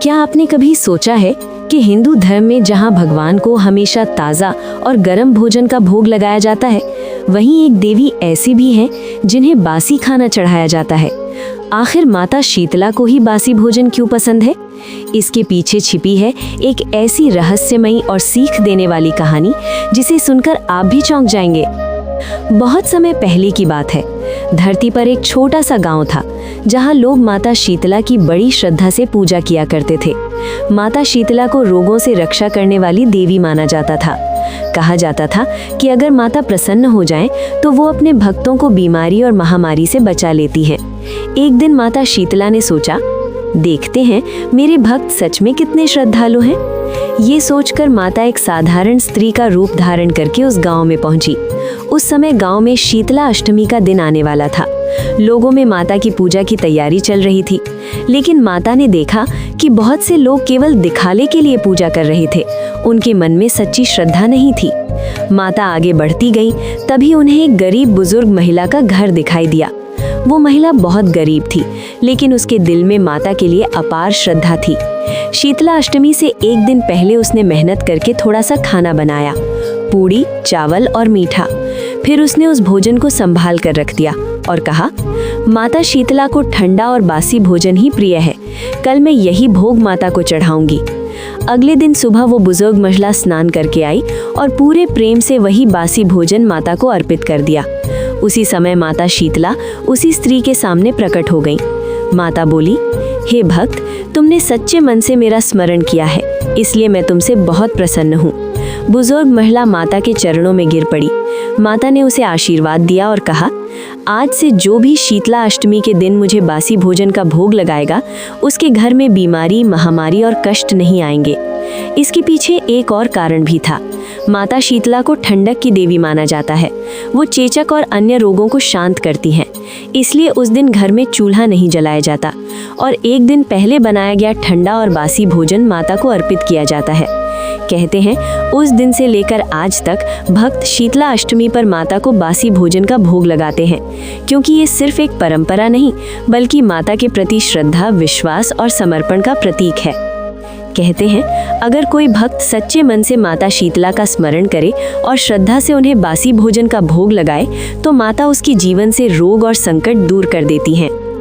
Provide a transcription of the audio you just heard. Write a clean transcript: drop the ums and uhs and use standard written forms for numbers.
क्या आपने कभी सोचा है कि हिंदू धर्म में जहाँ भगवान को हमेशा ताज़ा और गर्म भोजन का भोग लगाया जाता है, वहीं एक देवी ऐसी भी हैं जिन्हें बासी खाना चढ़ाया जाता है। आखिर माता शीतला को ही बासी भोजन क्यों पसंद है? इसके पीछे छिपी है एक ऐसी रहस्यमयी और सीख देने वाली कहानी जिसे सुनकर आप भी चौंक जाएंगे। बहुत समय पहले की बात है। धरती पर एक छोटा सा गांव था जहां लोग माता शीतला की बड़ी श्रद्धा से पूजा किया करते थे। माता शीतला को रोगों से रक्षा करने वाली देवी माना जाता था। कहा जाता था कि अगर माता प्रसन्न हो जाएं तो वो अपने भक्तों को बीमारी और महामारी से बचा लेती हैं। एक दिन माता शीतला ने सोचा, देखते हैं मेरे भक्त सच में कितने श्रद्धालु हैं। ये सोचकर माता एक साधारण स्त्री का रूप धारण करके उस गांव में पहुंची। उस समय गांव में शीतला अष्टमी का दिन आने वाला था। लोगों में माता की पूजा की तैयारी चल रही थी, लेकिन माता ने देखा कि बहुत से लोग केवल दिखाने के लिए पूजा कर रहे थे। उनके मन में सच्ची श्रद्धा नहीं थी। माता आगे बढ़ती गई, तभी उन्हें एक गरीब बुजुर्ग महिला का घर दिखाई दिया। वो महिला बहुत गरीब थी, लेकिन उसके दिल में माता के लिए अपार श्रद्धा थी। शीतला अष्टमी से एक दिन पहले उसने मेहनत करके थोड़ा सा खाना बनाया, पूड़ी, चावल और मीठा। फिर उसने उस भोजन को संभाल कर रख दिया और कहा, माता शीतला को ठंडा और बासी भोजन ही प्रिय है। कल मैं यही भोग माता को चढ़ाऊंगी। अगले दिन सुबह वो बुजुर्ग महिला स्नान करके आई और पूरे प्रेम से वही बासी भोजन माता को अर्पित कर दिया। उसी समय माता शीतला उसी स्त्री के सामने प्रकट हो गई। माता बोली, हे भक्त, तुमने सच्चे मन से मेरा स्मरण किया है, इसलिए मैं तुमसे बहुत प्रसन्न हूँ। बुजुर्ग महिला माता के चरणों में गिर पड़ी। माता ने उसे आशीर्वाद दिया और कहा, आज से जो भी शीतला अष्टमी के दिन मुझे बासी भोजन का भोग लगाएगा, उसके घर में बीमारी, महामारी और कष्ट नहीं आएंगे। इसके पीछे एक और कारण भी था। माता शीतला को ठंडक की देवी माना जाता है। वो चेचक और अन्य रोगों को शांत करती हैं। इसलिए उस दिन घर में चूल्हा नहीं जलाया जाता और एक दिन पहले बनाया गया ठंडा और बासी भोजन माता को अर्पित किया जाता है। कहते हैं उस दिन से लेकर आज तक भक्त शीतला अष्टमी पर माता को बासी भोजन का भोग लगाते हैं, क्योंकि ये सिर्फ एक परंपरा नहीं, बल्कि माता के प्रति श्रद्धा, विश्वास और समर्पण का प्रतीक है। कहते हैं अगर कोई भक्त सच्चे मन से माता शीतला का स्मरण करे और श्रद्धा से उन्हें बासी भोजन का भोग लगाए, तो माता उसके जीवन से रोग और संकट दूर कर देती हैं।